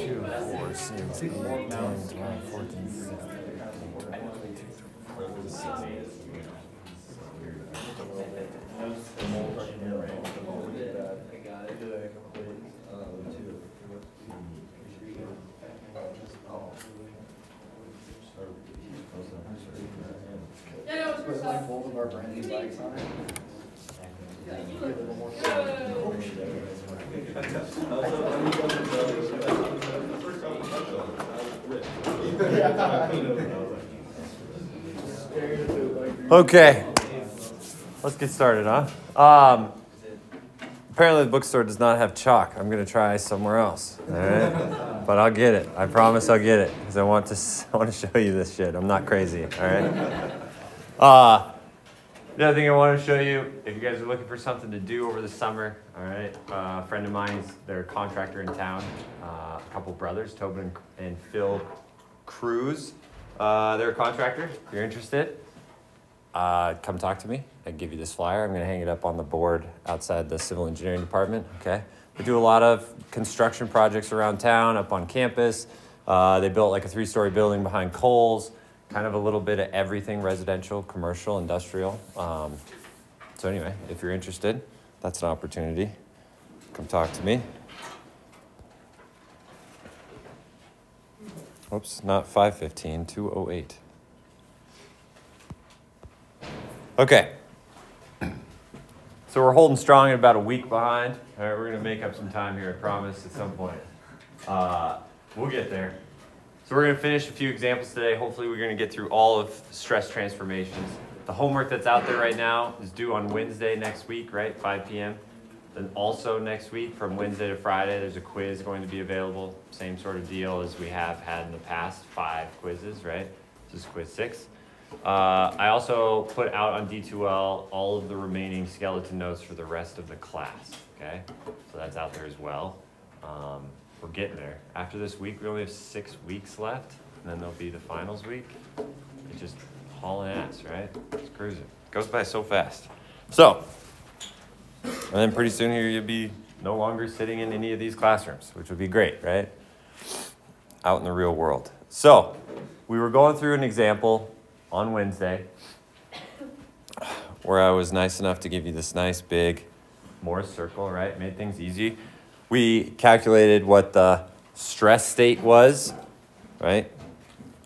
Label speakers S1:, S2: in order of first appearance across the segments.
S1: 2, 4, 6, 8, 10, 12, 14, 15,
S2: both of our brand new bikes on it.
S1: Okay, let's get started, huh? Apparently the bookstore does not have chalk. I'm going to try somewhere else, all right? But I'll get it. I promise I'll get it because I want to show you this shit. I'm not crazy, all right? The other thing I want to show you, if you guys are looking for something to do over the summer, all right, a friend of mine, they're a contractor in town, a couple brothers, Tobin and Phil Cruz. They're a contractor. If you're interested, come talk to me. I can give you this flyer. I'm going to hang it up on the board outside the civil engineering department, okay? We do a lot of construction projects around town, up on campus. They built like a 3-story building behind Kohl's. Kind of a little bit of everything, residential, commercial, industrial. So anyway, if you're interested, that's an opportunity. Come talk to me. Oops, not 515, 208. Okay. So we're holding strong at about a week behind. All right, we're gonna make up some time here, I promise, at some point. We'll get there. So we're going to finish a few examples today. Hopefully we're going to get through all of stress transformations. The homework that's out there right now is due on Wednesday next week, right? 5 p.m. Then also next week from Wednesday to Friday, there's a quiz going to be available. Same sort of deal as we have had in the past, 5 quizzes, right? This is quiz 6. I also put out on D2L all of the remaining skeleton notes for the rest of the class, okay? So that's out there as well. We're getting there. After this week, we only have 6 weeks left, and then there'll be the finals week. It's just hauling ass, right? It's cruising. It goes by so fast. So, and then pretty soon here you'll be no longer sitting in any of these classrooms, which would be great, right? Out in the real world. So, we were going through an example on Wednesday where I was nice enough to give you this nice big Morse circle, right? Made things easy. We calculated what the stress state was, right?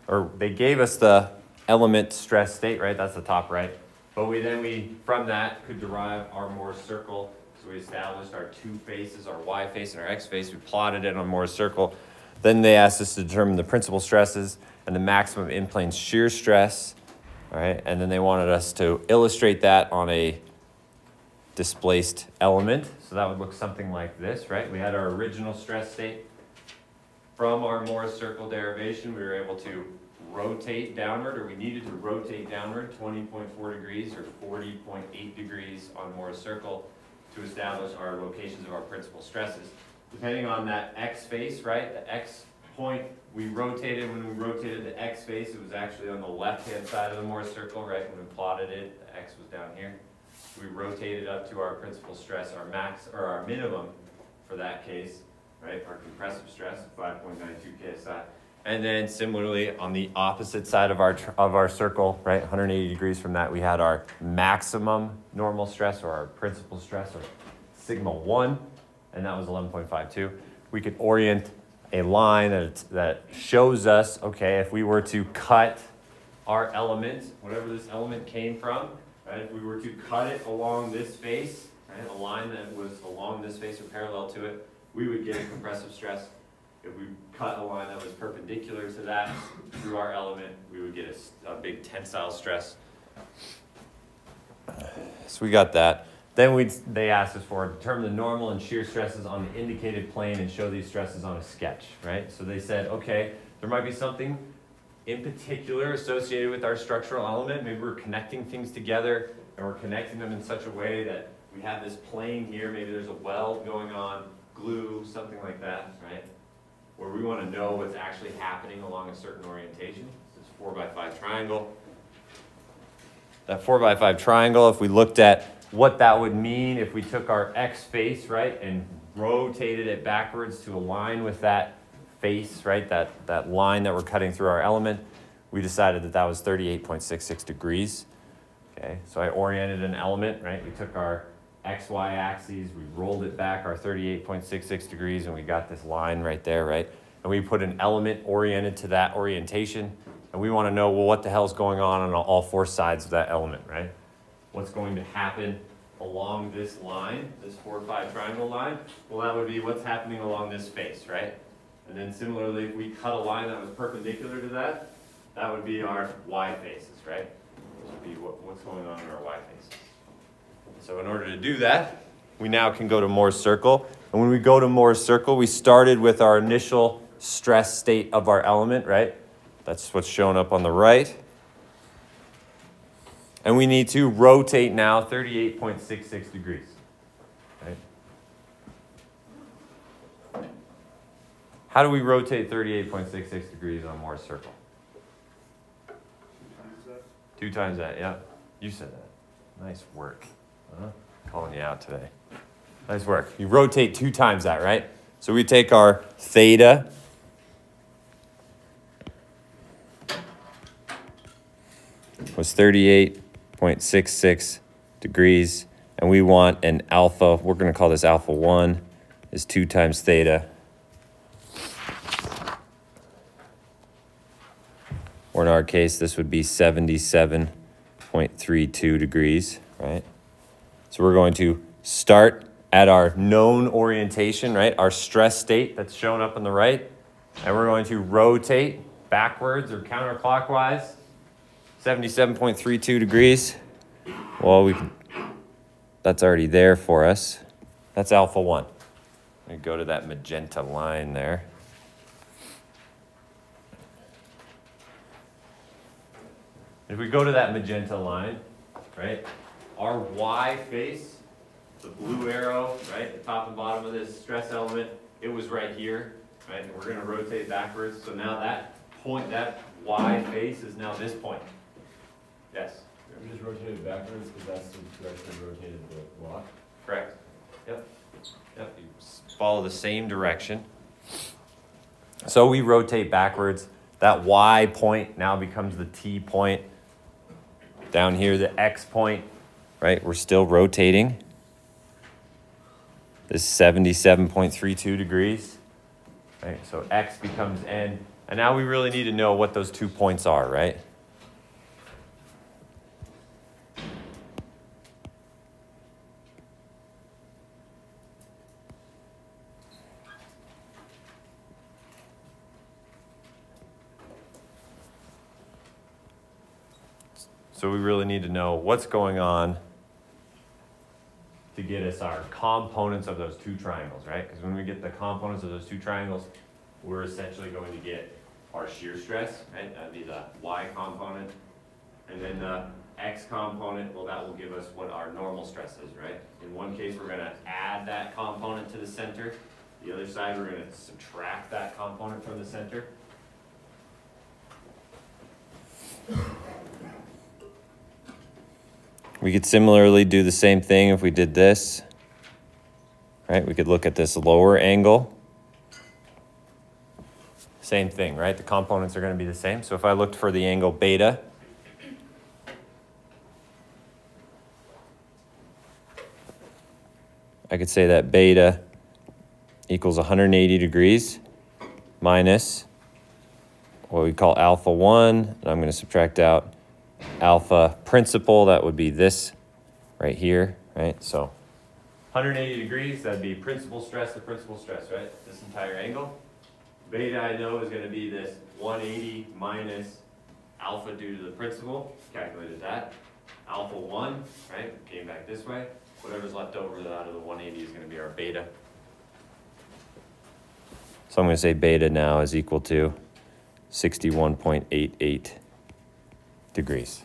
S1: Or they gave us the element stress state, right? That's the top right. But we from that could derive our Morse circle. So we established our 2 faces, our Y face and our X face. We plotted it on Morse circle. Then they asked us to determine the principal stresses and the maximum in-plane shear stress, all right? And then they wanted us to illustrate that on a displaced element. So that would look something like this, right? We had our original stress state. From our Morse circle derivation, we were able to rotate downward, or we needed to rotate downward 20.4 degrees or 40.8 degrees on Morse circle to establish our locations of our principal stresses. Depending on that X face, right? The X point we rotated, when we rotated the X face, it was actually on the left-hand side of the Morse circle, right? When we plotted it, the X was down here. We rotated up to our principal stress, our max, or our minimum for that case, right? Our compressive stress, 5.92 KSI. And then similarly, on the opposite side of our circle, right, 180 degrees from that, we had our maximum normal stress, or our principal stress, or sigma 1, and that was 11.52. We could orient a line that shows us, okay, if we were to cut our element, whatever this element came from, right? If we were to cut it along this face, right, a line that was along this face or parallel to it, we would get a compressive stress. If we cut a line that was perpendicular to that through our element, we would get a big tensile stress. So we got that. Then they asked us for determine the normal and shear stresses on the indicated plane and show these stresses on a sketch, right? So they said, okay, there might be something in particular associated with our structural element. Maybe we're connecting things together and we're connecting them in such a way that we have this plane here. Maybe there's a weld going on, glue, something like that, right? Where we want to know what's actually happening along a certain orientation. This 4x5 triangle. That 4x5 triangle, if we looked at what that would mean if we took our X face, right, and rotated it backwards to align with that face, right, that line that we're cutting through our element, we decided that that was 38.66 degrees. Okay, so I oriented an element, right? We took our XY axes, we rolled it back our 38.66 degrees, and we got this line right there, right? And we put an element oriented to that orientation, and we want to know, well, what the hell's going on all four sides of that element, right? What's going to happen along this line, this 4, 5 triangle line? Well, that would be what's happening along this face, right? And then similarly, if we cut a line that was perpendicular to that, that would be our Y faces, right? This would be what's going on in our Y faces. So in order to do that, we now can go to Moore's circle. And when we go to Moore's circle, we started with our initial stress state of our element, right? That's what's shown up on the right. And we need to rotate now 38.66 degrees, right? How do we rotate 38.66 degrees on Moore's circle? 2 times that, yeah. You said that. Nice work. Calling you out today. Nice work. You rotate 2 times that, right? So we take our theta was 38.66 degrees, and we want an alpha. We're going to call this alpha 1 is 2 times theta. Or in our case, this would be 77.32 degrees, right? So we're going to start at our known orientation, right? Our stress state that's shown up on the right. And we're going to rotate backwards or counterclockwise, 77.32 degrees. Well, that's already there for us. That's alpha 1. Let me go to that magenta line there. If we go to that magenta line, right, our Y face, the blue arrow, right, the top and bottom of this stress element, it was right here, right? And we're going to rotate backwards. So now that point, that Y face is now this point. Yes?
S3: We just rotated backwards because that's the direction we rotated the block.
S1: Correct. Yep. Yep. You follow the same direction. So we rotate backwards. That Y point now becomes the T point. Down here, the X point, right? We're still rotating. This is 77.32 degrees, right? So X becomes N. And now we really need to know what those 2 points are, right? So we really need to know what's going on to get us our components of those 2 triangles, right? Because when we get the components of those 2 triangles, we're essentially going to get our shear stress, right? That'd be the Y component. And then the X component, well, that will give us what our normal stress is, right? In one case, we're going to add that component to the center. The other side, we're going to subtract that component from the center. We could similarly do the same thing if we did this, right? We could look at this lower angle. Same thing, right? The components are going to be the same. So if I looked for the angle beta, I could say that beta equals 180 degrees minus what we call alpha 1. And I'm going to subtract out alpha principal. That would be this right here, right? So 180 degrees, that'd be principal stress to principal stress, right? This entire angle. Beta, I know, is going to be this 180 minus alpha due to the principal. Calculated that. Alpha 1, right? Came back this way. Whatever's left over out of the 180 is going to be our beta. So I'm going to say beta now is equal to 61.88 degrees.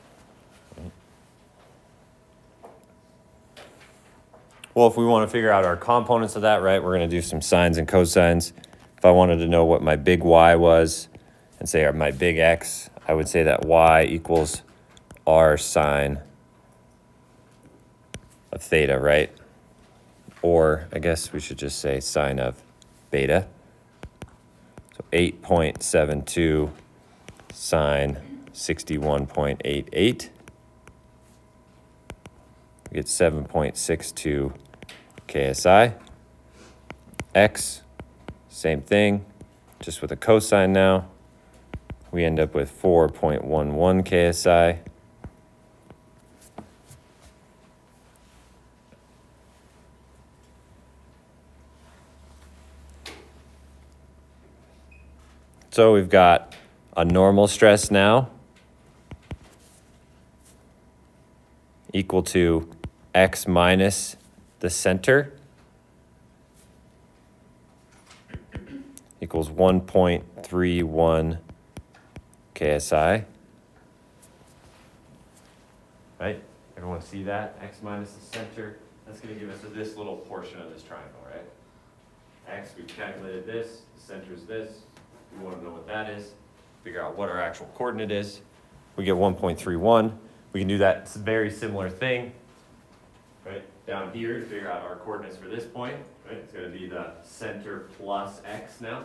S1: Well, if we want to figure out our components of that, right, we're going to do some sines and cosines. If I wanted to know what my big Y was and say my big X, I would say that Y equals R sine of theta, right? Or I guess we should just say sine of beta. So 8.72 sine 61.88. We get 7.62 KSI. X, same thing, just with a cosine now. We end up with 4.11 KSI. So we've got a normal stress now equal to X minus the center equals 1.31 KSI. Right? Everyone see that? X minus the center. That's going to give us this little portion of this triangle, right? X, we've calculated this. The center is this. We want to know what that is. Figure out what our actual coordinate is. We get 1.31. We can do that very similar thing, right? Down here to figure out our coordinates for this point, right? It's going to be the center plus X now,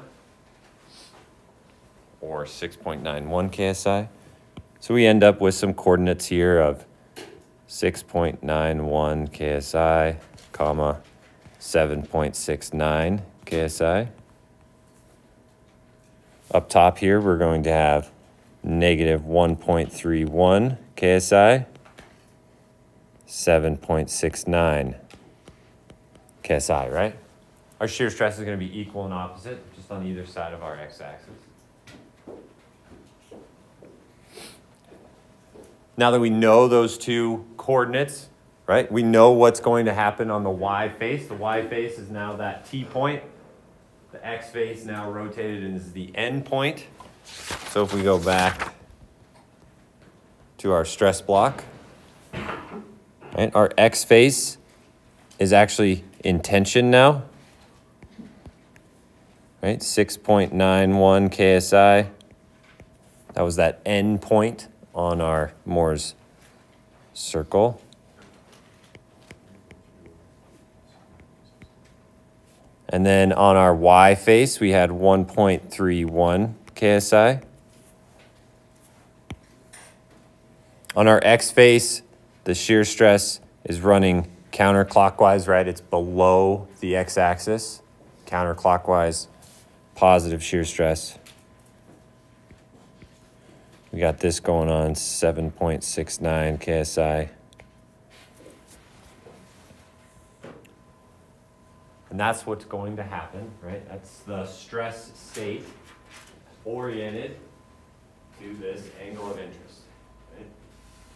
S1: or 6.91 KSI. So we end up with some coordinates here of 6.91 KSI, comma, 7.69 KSI. Up top here, we're going to have negative 1.31 KSI, 7.69 KSI, right? Our shear stress is going to be equal and opposite, just on either side of our x-axis. Now that we know those two coordinates, right, we know what's going to happen on the y face. The y face is now that T point. The x face now rotated and is the end point. So if we go back to our stress block, right, our x face is actually in tension now, right? 6.91 KSI. That was that end point on our Moore's circle. And then on our y face, we had 1.31 KSI. On our x face, the shear stress is running counterclockwise, right? It's below the x-axis, counterclockwise, positive shear stress. We got this going on, 7.69 KSI. And that's what's going to happen, right? That's the stress state oriented to this angle of interest, right?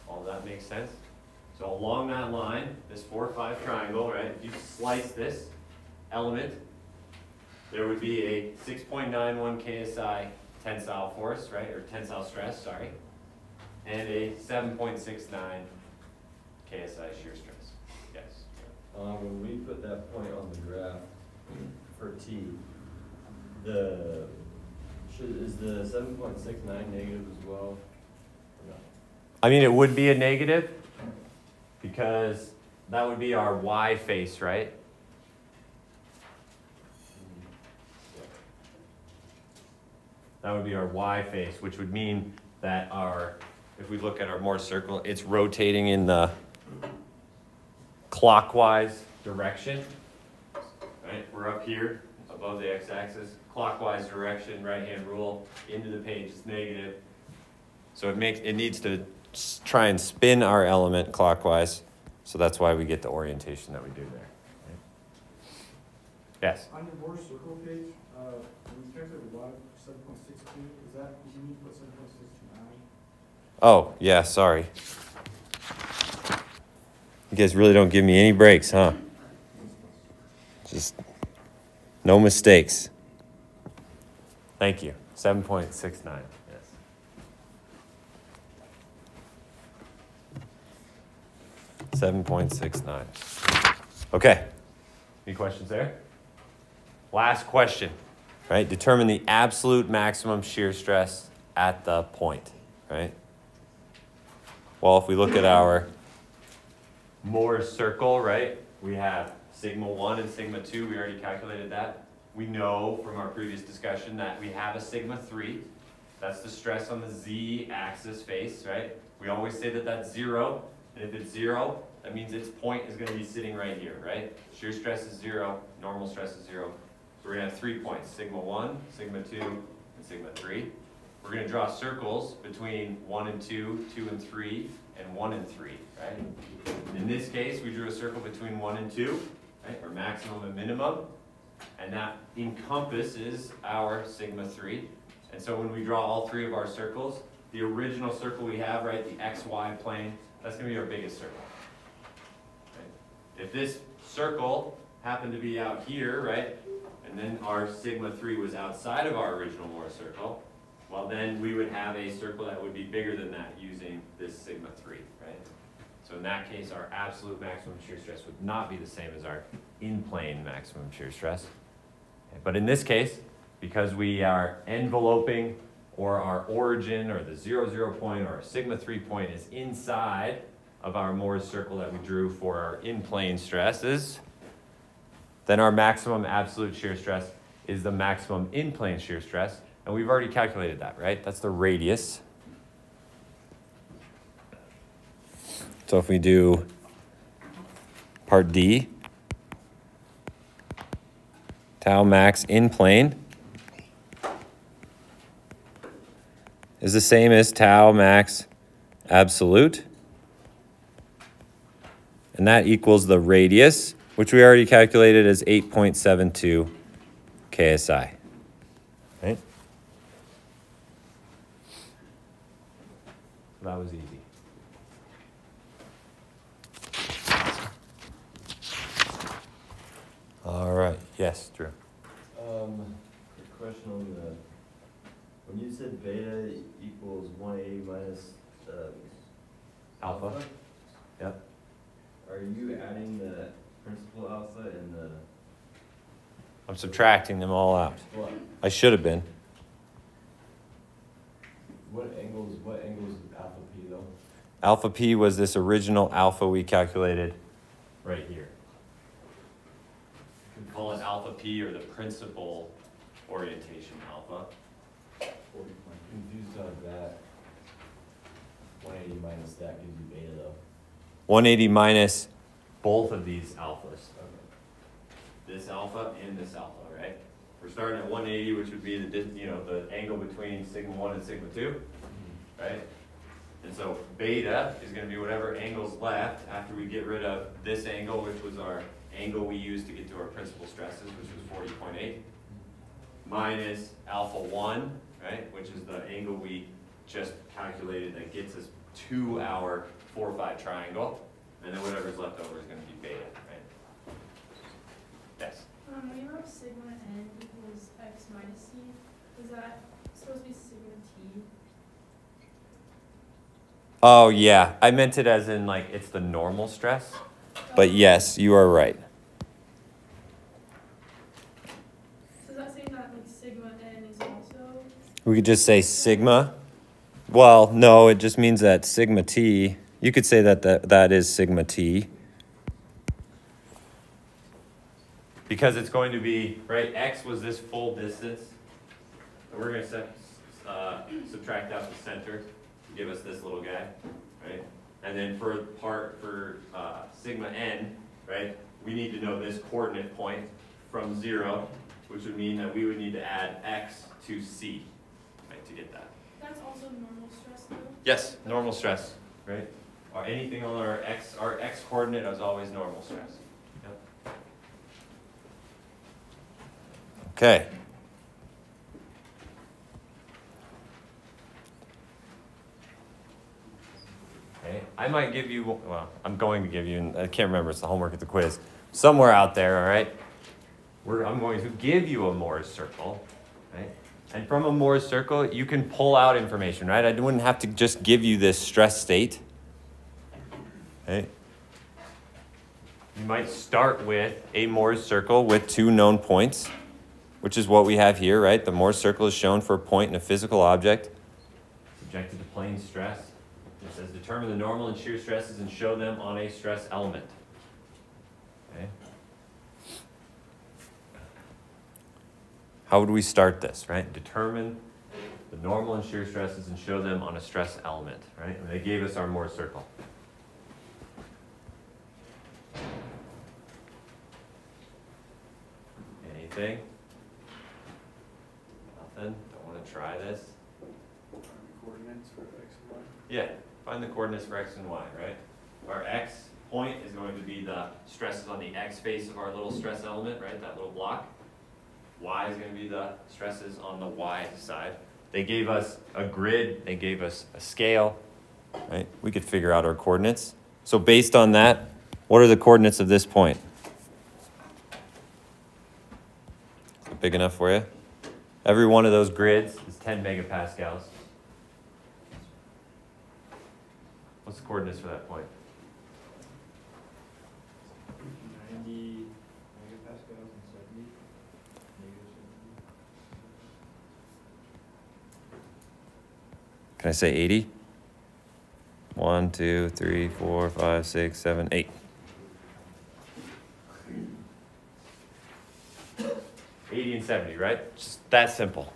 S1: All that makes sense? So along that line, this 4-5 triangle, right? If you slice this element, there would be a 6.91 KSI tensile force, right? Or tensile stress, sorry. And a 7.69 KSI shear stress. Yes.
S3: When we put that point on the graph for T, is the 7.69 negative as well? Or no?
S1: I mean, it would be a negative because that would be our y face, right? That would be our y face, which would mean that if we look at our Moore's circle, it's rotating in the clockwise direction, right? We're up here above the x-axis, clockwise direction, right-hand rule, into the page is negative. So it needs to try and spin our element clockwise, so that's why we get the orientation that we do there. Right? Yes?
S4: On your Moore's circle page, when you calculate the bottom 7.62, is that, you need to put 7.69?
S1: Oh, yeah, sorry. You guys really don't give me any breaks, huh? Just no mistakes. Thank you. 7.69, yes. $7.69. Okay. Any questions there? Last question, right? Determine the absolute maximum shear stress at the point, right? Well, if we look at our Moore's circle, right? We have sigma 1 and sigma 2. We already calculated that. we know from our previous discussion that we have a sigma 3. That's the stress on the z-axis face, right? We always say that that's 0, and if it's 0, that means its point is going to be sitting right here, right? Shear stress is 0, normal stress is 0. So we're going to have 3 points, sigma 1, sigma 2, and sigma 3. We're going to draw circles between 1 and 2, 2 and 3, and 1 and 3, right? In this case, we drew a circle between 1 and 2, right, or maximum and minimum, and that encompasses our sigma 3. And so when we draw all 3 of our circles, the original circle we have, right, the xy plane, that's going to be our biggest circle. Right? If this circle happened to be out here, right, and then our sigma 3 was outside of our original Mohr circle, well then we would have a circle that would be bigger than that using this sigma 3, right? So in that case, our absolute maximum shear stress would not be the same as our in-plane maximum shear stress. Okay, but in this case, because we are enveloping, or our origin, or the 0, 0 point, or our sigma 3 point is inside of our Mohr's circle that we drew for our in-plane stresses, then our maximum absolute shear stress is the maximum in-plane shear stress. And we've already calculated that, right? That's the radius. So if we do part D, tau max in plane is the same as tau max absolute. And that equals the radius, which we already calculated as 8.72 KSI. Right? That was easy. All right. Yes, Drew.
S3: Quick question on the, when you said beta equals 180 minus
S1: Alpha. Yep.
S3: Are you adding the principal alpha and the
S1: I'm subtracting them all out.
S3: what?
S1: I should have been.
S3: What angles is alpha p though?
S1: Alpha p was this original alpha we calculated right here. You can call it alpha p or the principal orientation alpha.
S3: I'm confused on that. 180 minus that gives you beta though.
S1: 180 minus both of these alphas.
S3: Okay.
S1: This alpha and this alpha, right? We're starting at 180, which would be the angle between sigma 1 and sigma 2, right? And so beta is going to be whatever angle's left after we get rid of this angle, which was our angle we used to get to our principal stresses, which was 40.8, minus alpha 1, right, which is the angle we just calculated that gets us to our 4-5 triangle, and then whatever's left over is going to be beta, right? Yes?
S5: When you wrote sigma n equals x minus c, is that supposed to be sigma t?
S1: Oh, yeah. I meant it as in, like, it's the normal stress. But yes, you are right.
S5: So is that saying that, like, sigma n is also?
S1: We could just say sigma. Well, no, it just means that sigma t, you could say that is sigma t. Because it's going to be, right, x was this full distance. And we're going to subtract out the center to give us this little guy, right? And then for sigma n, right, we need to know this coordinate point from 0, which would mean that we would need to add x to c, right, to get that.
S5: That's also normal stress though?
S1: Yes, normal stress, right? Or anything on our x coordinate is always normal stress. Yep. Okay. Okay. I might give you, well, I'm going to give you, and I can't remember, it's the homework at the quiz, somewhere out there, all right? I'm going to give you a Mohr's circle, right? And from a Mohr's circle, you can pull out information, right? I wouldn't have to just give you this stress state. Okay? You might start with a Mohr's circle with 2 known points, which is what we have here, right? The Mohr's circle is shown for a point in a physical object subjected to plane stress. It says determine the normal and shear stresses and show them on a stress element. Okay? How would we start this, right? Determine the normal and shear stresses and show them on a stress element, right? And they gave us our Moore circle. Anything? Nothing? Don't want to try this?
S4: Coordinates for X and Y.
S1: Yeah, find the coordinates for X and Y, right? Our X point is going to be the stresses on the X face of our little stress element, right? That little block. Y is going to be the stresses on the Y side. They gave us a grid, they gave us a scale, right? We could figure out our coordinates. So based on that, what are the coordinates of this point? Is it big enough for you? Every one of those grids is 10 megapascals. What's the coordinates for that point?
S3: 90 megapascals and 70.
S1: Can I say 80? 1, 2, 3, 4, 5, 6, 7, 8. 80 and 70, right? Just that simple.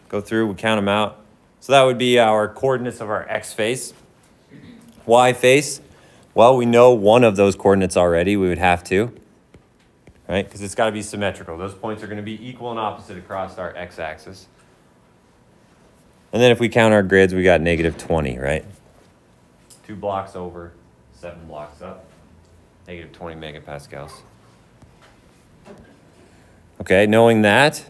S1: Go through, we count them out. So that would be our coordinates of our X face. Y face, well, we know one of those coordinates already. We would have to, right? Because it's got to be symmetrical. Those points are going to be equal and opposite across our X-axis. And then if we count our grids, we got negative 20, right? 2 blocks over, 7 blocks up, negative 20 megapascals. Okay, knowing that,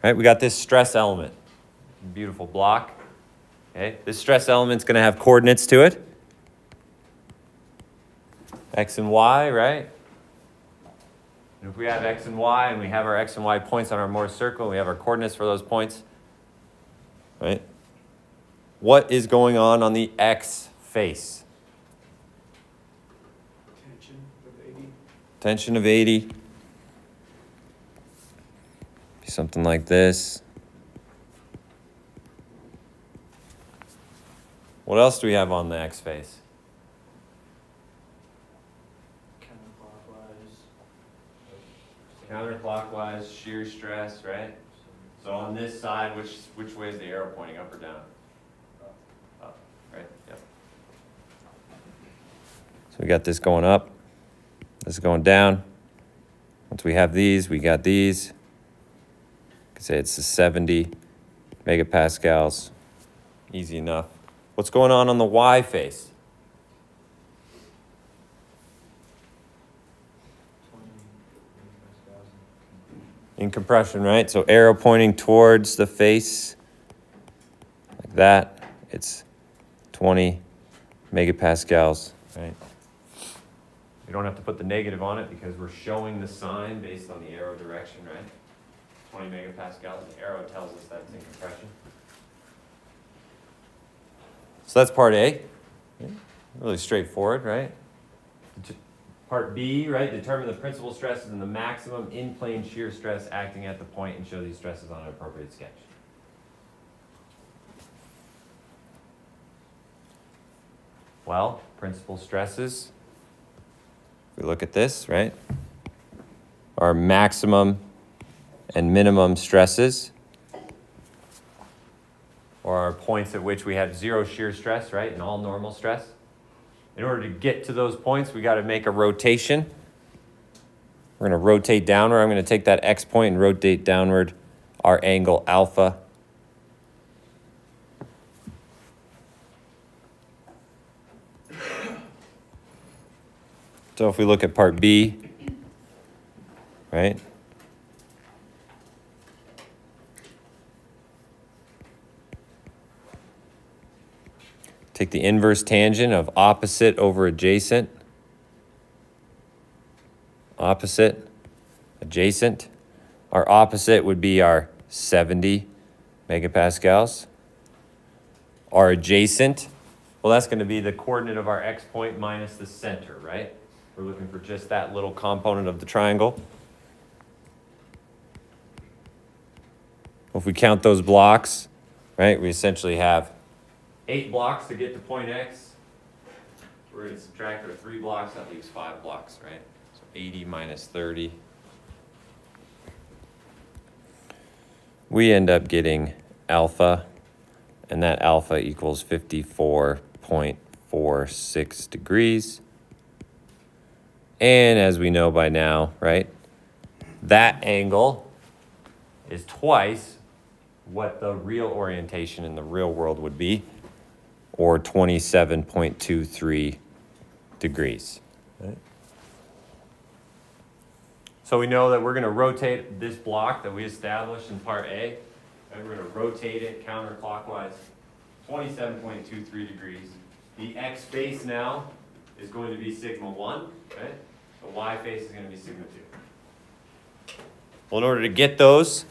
S1: right, we got this stress element. Beautiful block. Okay, this stress element's going to have coordinates to it. X and Y, right? And if we have X and Y, and we have our X and Y points on our Moore circle, and we have our coordinates for those points, right? What is going on the X face?
S4: Tension of 80.
S1: Tension of 80. Something like this. What else do we have on the X face? Counterclockwise, shear stress, right? So on this side, which way is the arrow pointing, up or down? Up, right? Yep. So we got this going up. This is going down. Once we have these, we got these. Could say it's the 70 megapascals. Easy enough. What's going on the Y face? In compression, right? So arrow pointing towards the face, like that. It's 20 megapascals, right? We don't have to put the negative on it because we're showing the sign based on the arrow direction, right? 20 megapascals, the arrow tells us that's in compression. So that's part A. Really straightforward, right? Part B, right? Determine the principal stresses and the maximum in-plane shear stress acting at the point and show these stresses on an appropriate sketch. Well, principal stresses, if we look at this, right? Our maximum and minimum stresses, or our points at which we have 0 shear stress, right, and all normal stress. In order to get to those points, we got to make a rotation. We're going to rotate downward. I'm going to take that X point and rotate downward our angle alpha. So if we look at part B, right? Take the inverse tangent of opposite over adjacent. Opposite, adjacent. Our opposite would be our 70 megapascals. Our adjacent, well, that's going to be the coordinate of our X point minus the center, right? We're looking for just that little component of the triangle. If we count those blocks, right, we essentially have 8 blocks to get to point X. We're going to subtract our 3 blocks, that leaves 5 blocks, right? So 80 minus 30. We end up getting alpha, and that alpha equals 54.46 degrees. And as we know by now, right, that angle is twice what the real orientation in the real world would be, or 27.23 degrees. Right? So we know that we're going to rotate this block that we established in part A, and we're going to rotate it counterclockwise 27.23 degrees. The x face now is going to be sigma 1, right? The y face is going to be sigma 2. Well, in order to get those,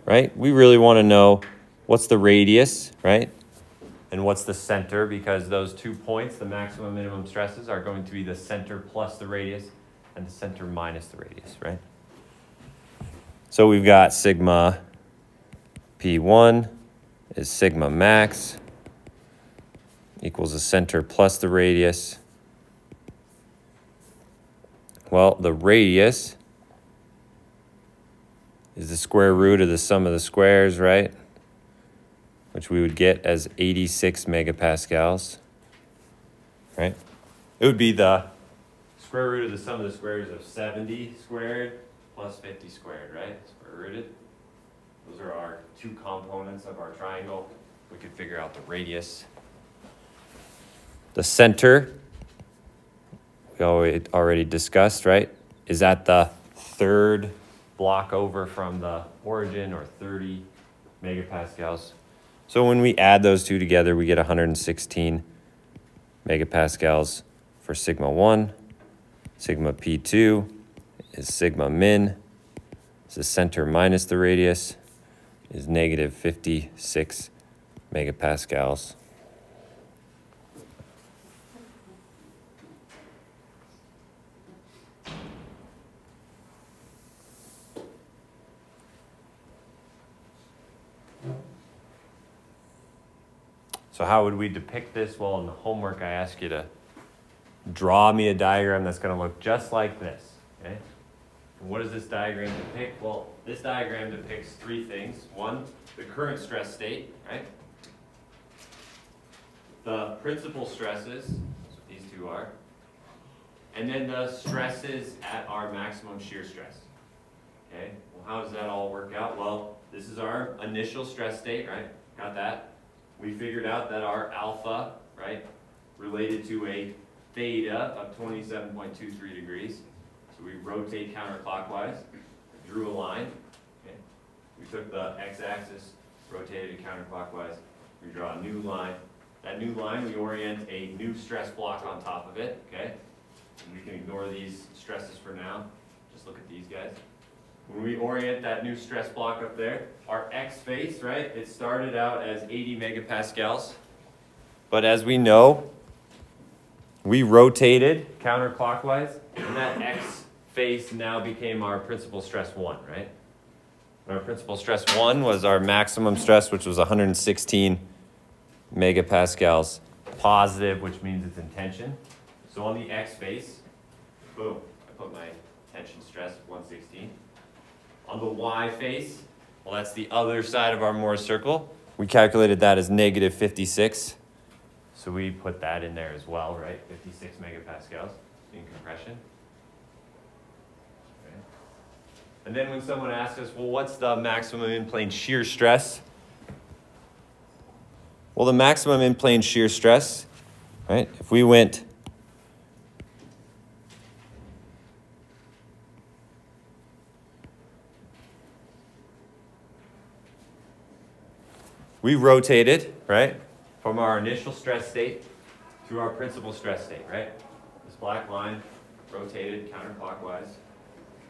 S1: right, we really want to know what's the radius, right, and what's the center, because those 2 points, the maximum and minimum stresses, are going to be the center plus the radius and the center minus the radius, right? So we've got sigma P1 is sigma max equals the center plus the radius. Well, the radius is the square root of the sum of the squares, right? Which we would get as 86 megapascals, right? It would be the square root of the sum of the squares of 70 squared plus 50 squared, right? Square rooted. Those are our 2 components of our triangle. We could figure out the radius. The center, we already discussed, right, is at the 3rd block over from the origin, or 30 megapascals. So when we add those 2 together, we get 116 megapascals for sigma 1. Sigma P2 is sigma min. So the center minus the radius is negative 56 megapascals. So how would we depict this? Well, in the homework, I ask you to draw me a diagram that's going to look just like this, okay? And what does this diagram depict? Well, this diagram depicts 3 things. 1, the current stress state, right? The principal stresses, that's what these 2 are. And then the stresses at our maximum shear stress, okay? Well, how does that all work out? Well, this is our initial stress state, right? Got that? We figured out that our alpha, right, related to a theta of 27.23 degrees. So we rotate counterclockwise, drew a line. Okay. We took the x-axis, rotated it counterclockwise. We draw a new line. That new line, we orient a new stress block on top of it. Okay. And we can ignore these stresses for now. Just look at these guys. When we orient that new stress block up there, our x face, right, it started out as 80 megapascals. But as we know, we rotated counterclockwise, and that x face now became our principal stress 1, right? Our principal stress 1 was our maximum stress, which was 116 megapascals positive, which means it's in tension. So on the x face, boom, I put my tension stress 116. On the y face, well, that's the other side of our Morse circle. We calculated that as negative 56. So we put that in there as well, right? 56 megapascals in compression. Okay. And then when someone asks us, well, what's the maximum in-plane shear stress? Well, the maximum in-plane shear stress, right? If we went we rotated, right, from our initial stress state to our principal stress state, right? This black line rotated counterclockwise.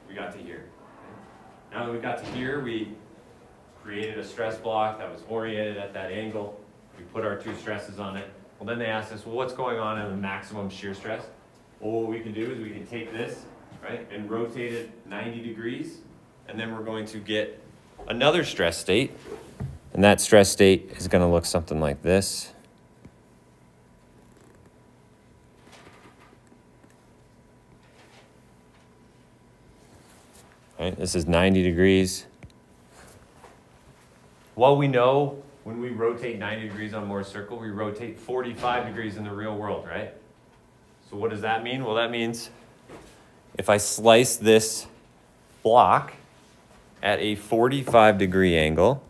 S1: We got to here. Okay? Now that we got to here, we created a stress block that was oriented at that angle. We put our 2 stresses on it. Well, then they asked us, well, what's going on in the maximum shear stress? Well, what we can do is we can take this, right, and rotate it 90 degrees, and then we're going to get another stress state. And that stress state is going to look something like this. right? This is 90 degrees. Well, we know when we rotate 90 degrees on Moore's circle, we rotate 45 degrees in the real world, right? So what does that mean? Well, that means if I slice this block at a 45-degree angle,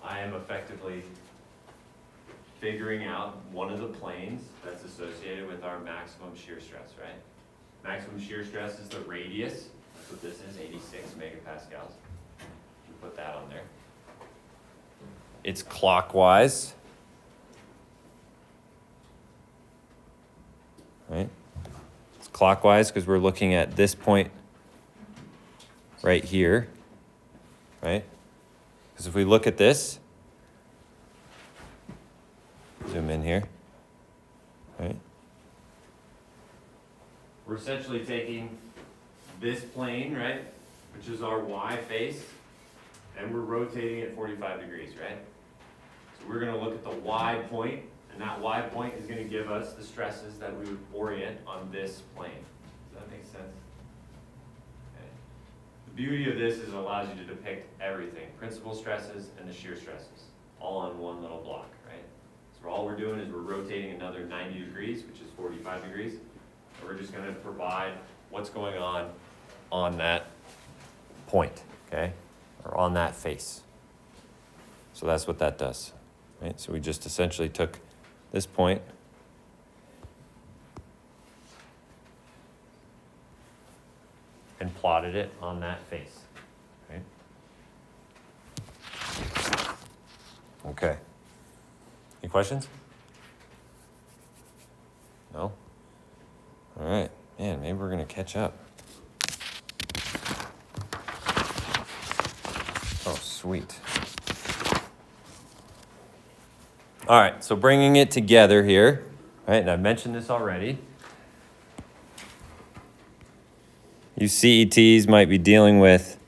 S1: I am effectively figuring out one of the planes that's associated with our maximum shear stress, right? Maximum shear stress is the radius. That's what this is, 86 megapascals. We put that on there. It's clockwise, right? It's clockwise because we're looking at this point right here, right? Because if we look at this, zoom in here, right? We're essentially taking this plane, right, which is our y face, and we're rotating it 45 degrees, right? So we're going to look at the y point, and that y point is going to give us the stresses that we would orient on this plane. Does that make sense? Okay. The beauty of this is it allows you to depict everything, principal stresses and the shear stresses, all on one little block, right? So all we're doing is we're rotating another 90 degrees, which is 45 degrees. And we're just going to provide what's going on that point, okay? Or on that face. So that's what that does, right? So we just essentially took this point and plotted it on that face, right? Okay. Any questions? No? All right. Man, maybe we're going to catch up. Oh, sweet. All right, so bringing it together here, right, and I mentioned this already. You CETs might be dealing with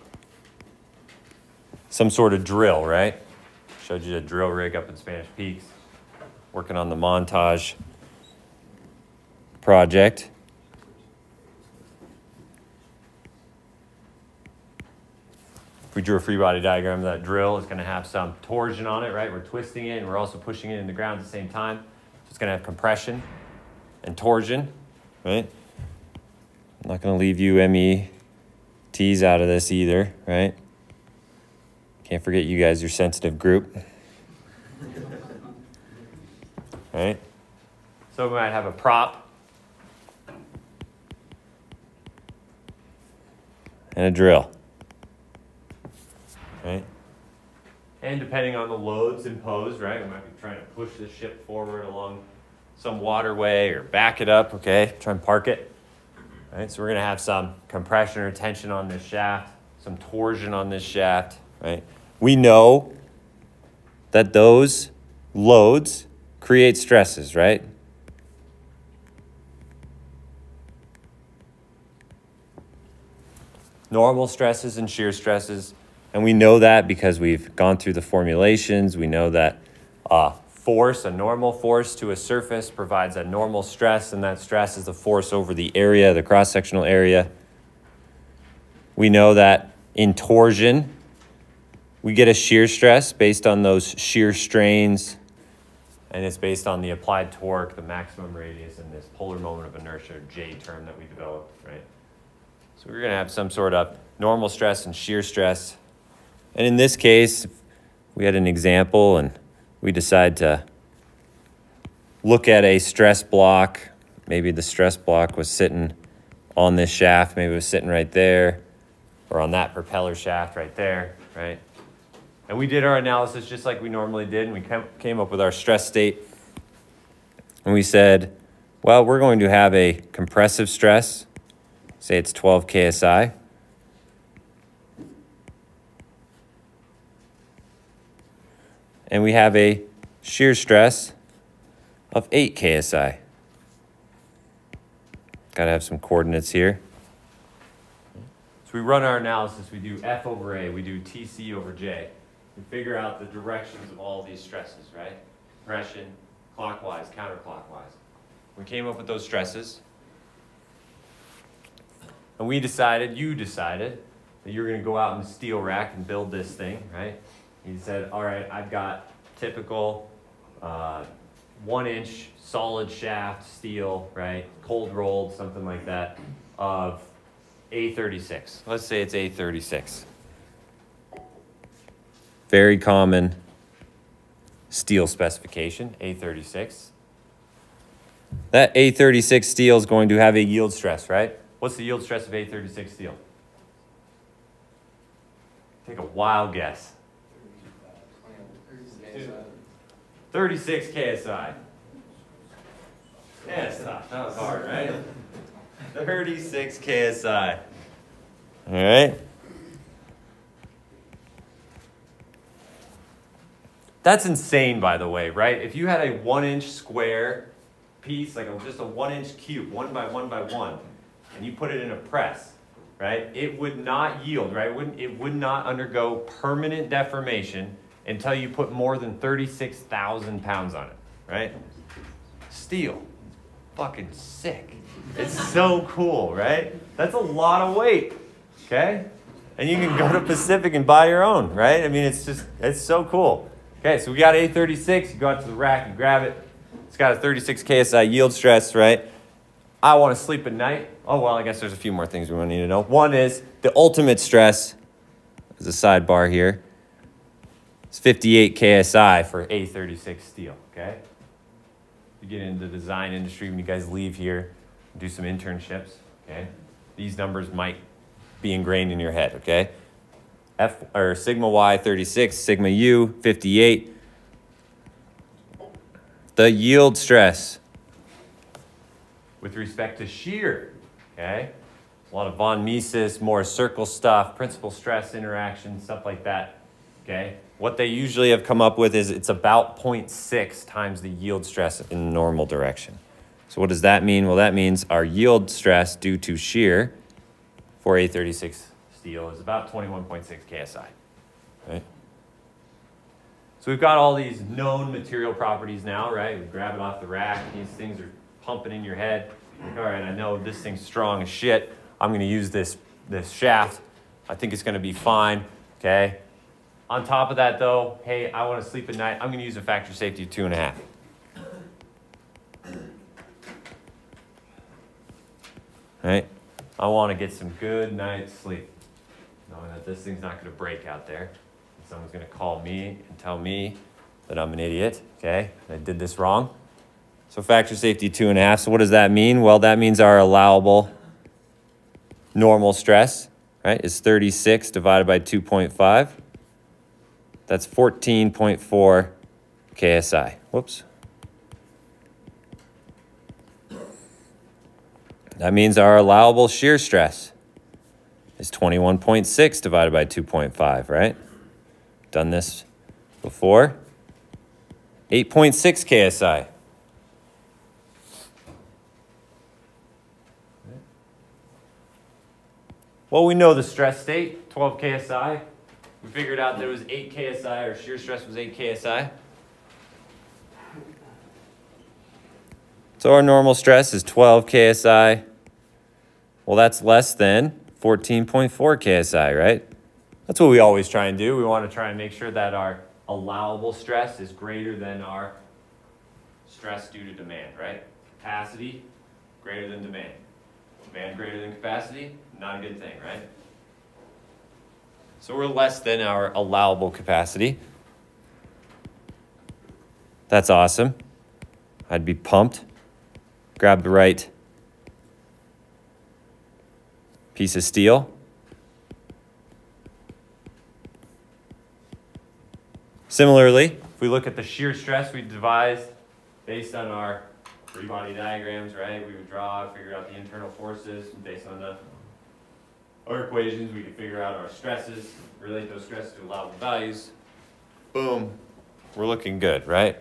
S1: some sort of drill, right? Showed you a drill rig up in Spanish Peaks, working on the montage project. If we drew a free body diagram, that drill is going to have some torsion on it, right? We're twisting it and we're also pushing it in the ground at the same time. So it's going to have compression and torsion, right? I'm not going to leave you METs out of this either, right? Can't forget you guys, your sensitive group. Right? So we might have a prop and a drill. Right? And depending on the loads imposed, right, we might be trying to push the ship forward along some waterway or back it up, okay, try and park it. Right? So we're going to have some compression or tension on this shaft, some torsion on this shaft, right? We know that those loads create stresses, right? Normal stresses and shear stresses. And we know that because we've gone through the formulations. We know that force, a normal force to a surface provides a normal stress, and that stress is the force over the area, the cross-sectional area. We know that in torsion, we get a shear stress based on those shear strains, and it's based on the applied torque, the maximum radius, and this polar moment of inertia, or J term that we developed, right? So we're going to have some sort of normal stress and shear stress. And in this case, we had an example and we decide to look at a stress block. Maybe the stress block was sitting on this shaft. Maybe it was sitting right there or on that propeller shaft right there, right? And we did our analysis just like we normally did, and we came up with our stress state. And we said, well, we're going to have a compressive stress. Say it's 12 KSI. And we have a shear stress of 8 KSI. Got to have some coordinates here. So we run our analysis. We do F over A. We do TC over J. We figure out the directions of all these stresses, right? Compression, clockwise, counterclockwise. We came up with those stresses. And you decided that you're going to go out and steel rack and build this thing, right? You said, all right, I've got typical 1-inch solid shaft steel, right? Cold rolled, something like that, of A36. Let's say it's A36. Very common steel specification, A36. That A36 steel is going to have a yield stress, right? What's the yield stress of A36 steel? Take a wild guess. 36 KSI. KSI. That was hard, right? 36 KSI. All right. That's insane, by the way, right? If you had a 1-inch square piece, like just a 1-inch cube, 1 by 1 by 1, and you put it in a press, right? It would not yield, right? It would not undergo permanent deformation until you put more than 36,000 pounds on it, right? Steel. Fucking sick. It's so cool, right? That's a lot of weight, okay? And you can go to Pacific and buy your own, right? I mean, it's so cool. Okay, so we got A36. You go out to the rack and grab it. It's got a 36 KSI yield stress, right? I want to sleep at night. Oh, well, I guess there's a few more things we need to know. One is the ultimate stress, there's a sidebar here. It's 58 KSI for A36 steel, okay? You get into the design industry when you guys leave here, do some internships, okay? These numbers might be ingrained in your head, okay? Sigma Y 36, sigma U 58. The yield stress with respect to shear, okay? A lot of von Mises, more circle stuff, principal stress interaction, stuff like that, okay? What they usually have come up with is it's about 0.6 times the yield stress in the normal direction. So what does that mean? Well, that means our yield stress due to shear for A36 steel is about 21.6 KSI, right? So we've got all these known material properties now, right? We grab it off the rack. These things are pumping in your head. Like, all right, I know this thing's strong as shit. I'm going to use this shaft. I think it's going to be fine, okay? On top of that, though, hey, I want to sleep at night. I'm going to use a factor of safety of 2.5. Right? I want to get some good night's sleep, knowing that this thing's not going to break out there. Someone's going to call me and tell me that I'm an idiot, okay? I did this wrong. So factor safety 2.5. So what does that mean? Well, that means our allowable normal stress, right, is 36 divided by 2.5. That's 14.4 KSI. Whoops. That means our allowable shear stress is 21.6 divided by 2.5, right? Done this before. 8.6 KSI. Well, we know the stress state, 12 KSI. We figured out that it was 8 KSI, or shear stress was 8 KSI. So our normal stress is 12 KSI. Well, that's less than 14.4 KSI, right? That's what we always try and do. We want to try and make sure that our allowable stress is greater than our stress due to demand, right? Capacity greater than demand. Demand greater than capacity, not a good thing, right? So we're less than our allowable capacity. That's awesome. I'd be pumped. Grab the right piece of steel. Similarly, if we look at the shear stress we devised based on our free body diagrams, right? We would draw, figure out the internal forces, and based on our equations, we could figure out our stresses, relate those stresses to allowable values. Boom. We're looking good, right?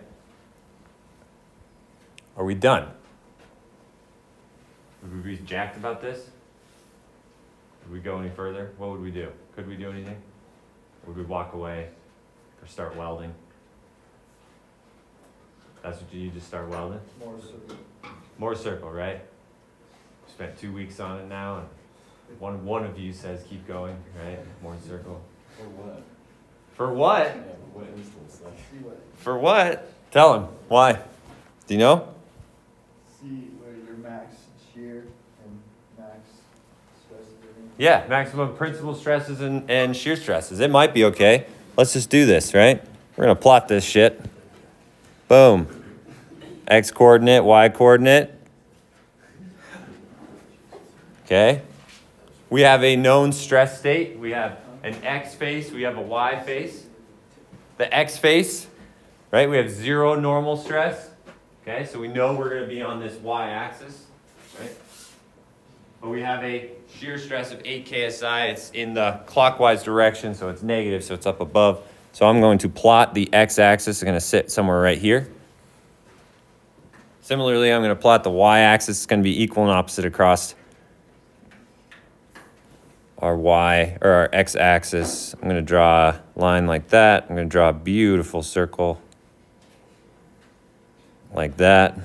S1: Are we done? Would we be jacked about this? Would we go any further? What would we do? Could we do anything? Would we walk away or start welding? That's what you just start welding?
S2: More circle.
S1: More circle, right? Spent 2 weeks on it now, and one of you says keep going, right? More circle.
S3: For what?
S1: For what?
S3: Yeah, for what instance? Like,
S2: See what,
S1: For what? Tell him. Why? Do you know?
S2: see where your max shear and max stresses are in.
S1: Yeah, maximum principal stresses and shear stresses. It might be okay. Let's just do this, right? We're going to plot this shit. Boom. X coordinate, Y coordinate. Okay. We have a known stress state. We have an X face. We have a Y face. The X face, right? We have 0 normal stress. Okay, so we know we're going to be on this Y axis, right? But we have a shear stress of 8 KSI. It's in the clockwise direction, so it's negative, so it's up above. So I'm going to plot the X axis. It's going to sit somewhere right here. Similarly, I'm going to plot the Y axis. It's going to be equal and opposite across our Y or our X axis. I'm going to draw a line like that. I'm going to draw a beautiful circle like that.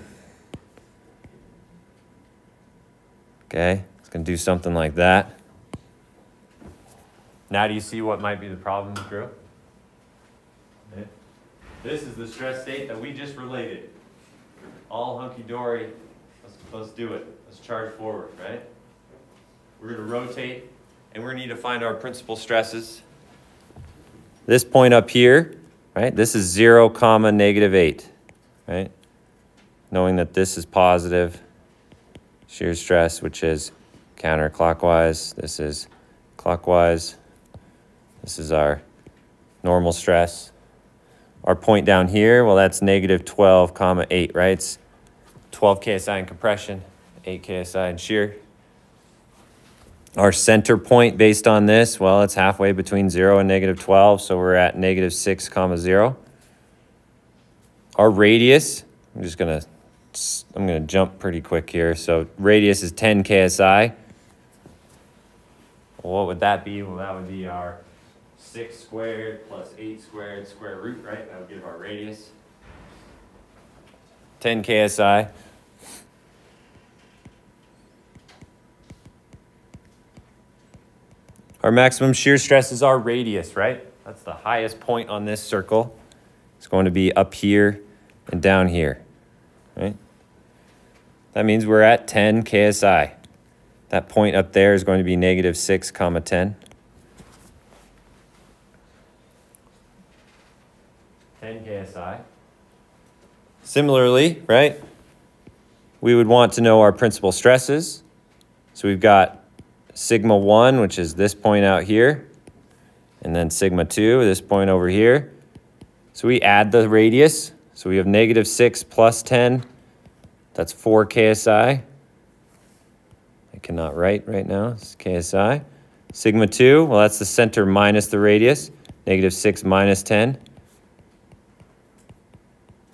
S1: Okay, it's going to do something like that. Now do you see what might be the problem, Drew? Okay. This is the stress state that we just related. All hunky-dory. Let's do it. Let's charge forward, right? We're going to rotate, and we're going to need to find our principal stresses. This point up here, right? This is 0, -8, right? Knowing that this is positive shear stress, which is counterclockwise. This is clockwise. This is our normal stress. Our point down here, well, that's -12, 8, right? It's 12 KSI in compression, 8 KSI in shear. Our center point based on this, well, it's halfway between 0 and -12, so we're at -6, 0. Our radius, I'm gonna jump pretty quick here. So radius is 10 KSI. Well, what would that be? Well, that would be our 6 squared plus 8 squared square root, right? That would give our radius. 10 KSI. Our maximum shear stress is our radius, right? That's the highest point on this circle. It's going to be up here and down here, right? That means we're at 10 KSI. That point up there is going to be -6, 10. 10 KSI. Similarly, right, we would want to know our principal stresses. So we've got sigma 1, which is this point out here, and then sigma 2, this point over here. So we add the radius. So we have -6 plus 10. That's 4 KSI. I cannot write right now. It's KSI. Sigma 2, well, that's the center minus the radius. -6 minus 10.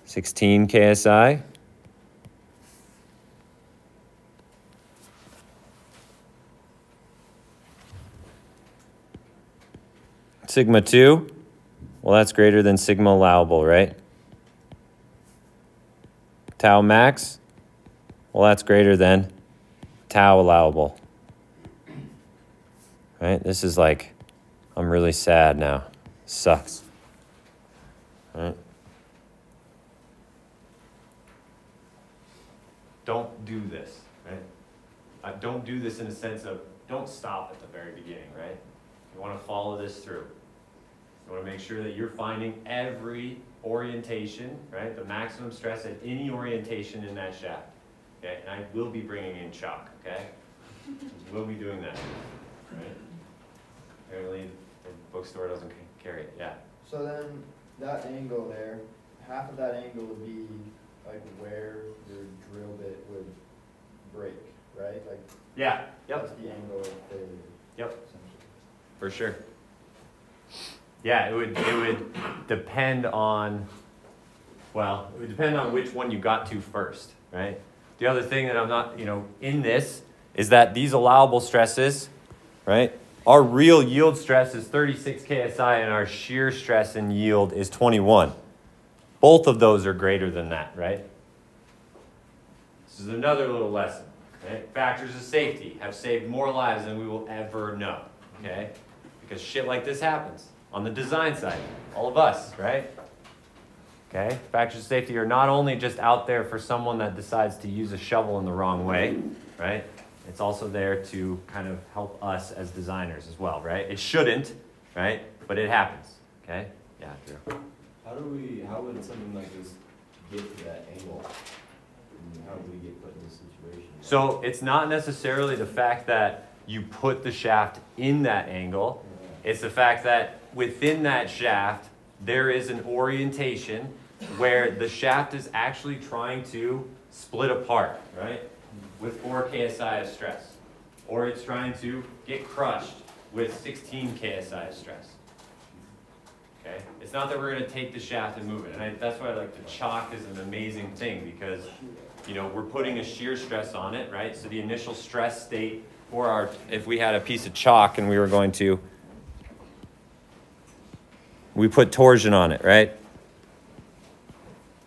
S1: 16 KSI. Sigma 2, well, that's greater than sigma allowable, right? Tau max, well, that's greater than tau allowable. Right? This is like, I'm really sad now. Sucks. Right? Don't do this, right? Don't do this in a sense of, don't stop at the very beginning, right? You want to follow this through. You want to make sure that you're finding every orientation, right? The maximum stress at any orientation in that shaft. Okay, and I will be bringing in chalk, okay? We'll be doing that, right? Apparently the bookstore doesn't carry it, yeah.
S2: So then that angle there, half of that angle would be like where your drill bit would break, right? Like
S1: Yeah, yep,
S2: that's the angle of failure.
S1: yep,
S2: Essentially.
S1: for sure. Yeah, it would depend on, well, it would depend on which one you got to first, right? The other thing that I'm not, in this is that these allowable stresses, right? Our real yield stress is 36 KSI and our shear stress and yield is 21. Both of those are greater than that, right? This is another little lesson. Okay? Factors of safety have saved more lives than we will ever know. Okay? Because shit like this happens on the design side. All of us, right? Okay? Factors of safety are not only just out there for someone that decides to use a shovel in the wrong way, right? It's also there to kind of help us as designers as well, right? It shouldn't, right? But it happens. Okay? Yeah, Drew.
S3: How would something like this get to that angle? And how would we get put in this situation?
S1: So it's not necessarily the fact that you put the shaft in that angle. It's the fact that within that shaft, there is an orientation where the shaft is actually trying to split apart, right? With 4 KSI of stress. Or it's trying to get crushed with 16 KSI of stress. Okay? It's not that we're going to take the shaft and move it. And that's why the chalk is an amazing thing because, you know, we're putting a shear stress on it, right? So the initial stress state for our, if we had a piece of chalk and we were going to, we put torsion on it, right?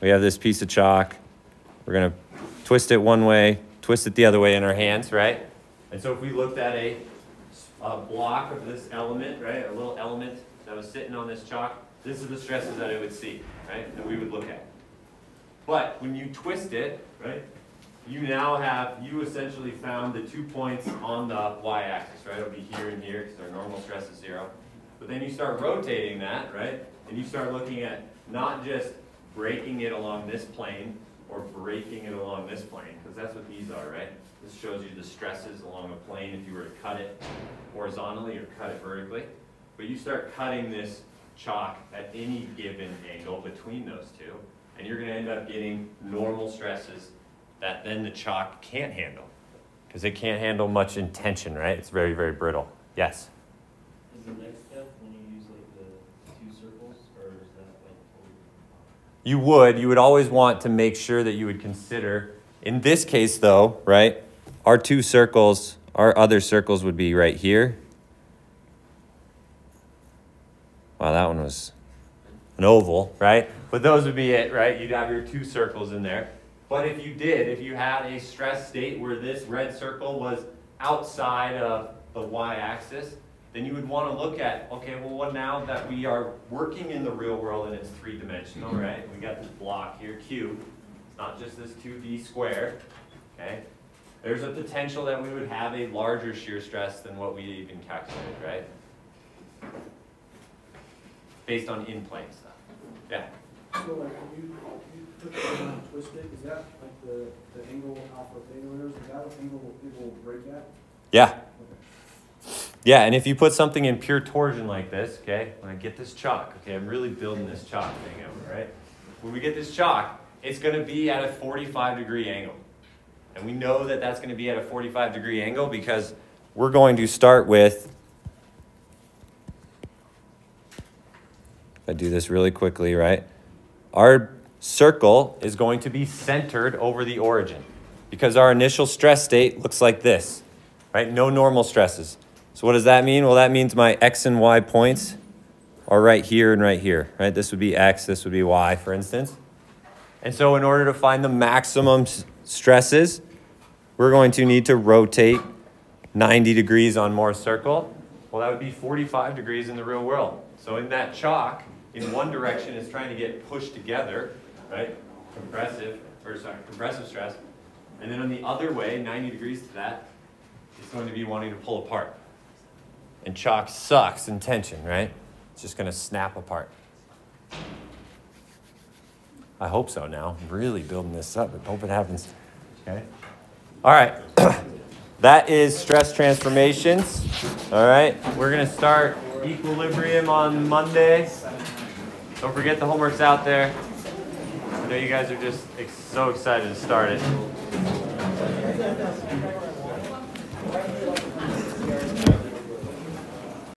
S1: We have this piece of chalk. We're going to twist it one way, twist it the other way in our hands, right? And so if we looked at a block of this element, right, a little element that was sitting on this chalk, this is the stresses that it would see, right, that we would look at. But when you twist it, right, you essentially found the 2 points on the y-axis, right? It'll be here and here because our normal stress is 0. But then you start rotating that, right, and you start looking at not just breaking it along this plane or breaking it along this plane, because that's what these are, right? This shows you the stresses along a plane if you were to cut it horizontally or cut it vertically. But you start cutting this chalk at any given angle between those two, and you're going to end up getting normal stresses that then the chalk can't handle, because it can't handle much in tension, right? It's very, very brittle. Yes?
S3: Is the next step when you use the 2 circles, or is that
S1: You would always want to make sure that you would consider, in this case though, right, our 2 circles, our other circles would be right here. Wow, that one was an oval, right? But those would be it, right? You'd have your 2 circles in there. But if you had a stress state where this red circle was outside of the y-axis, then you would want to look at, okay, well, now that we are working in the real world and it's 3-dimensional, right? We got this block here, cube. It's not just this 2D square, okay? There's a potential that we would have a larger shear stress than what we even calculated, right? Based on in-plane stuff. Yeah?
S4: So like when you put the thing and twist it, is that like the angle alpha theta or whatever, is that what angle it will break at?
S1: Yeah.
S4: Okay.
S1: Yeah, and if you put something in pure torsion like this, okay, when I get this chalk, okay, I'm really building this chalk thing out, right? When we get this chalk, it's going to be at a 45-degree angle. And we know that that's going to be at a 45-degree angle because we're going to start with, if I do this really quickly, right? Our circle is going to be centered over the origin because our initial stress state looks like this, right? No normal stresses. So what does that mean? Well, that means my X and Y points are right here and right here, right? This would be X, this would be Y, for instance. And so in order to find the maximum stresses, we're going to need to rotate 90 degrees on Moore's circle. Well, that would be 45 degrees in the real world. So in that chalk, in one direction, it's trying to get pushed together, right? Compressive stress. And then on the other way, 90 degrees to that, it's going to be wanting to pull apart. And chalk sucks in tension, right? It's just going to snap apart. I hope so now. I'm really building this up. I hope it happens. Okay. All right. That is stress transformations. All right. We're going to start equilibrium on Monday. Don't forget the homework's out there. I know you guys are just so excited to start it.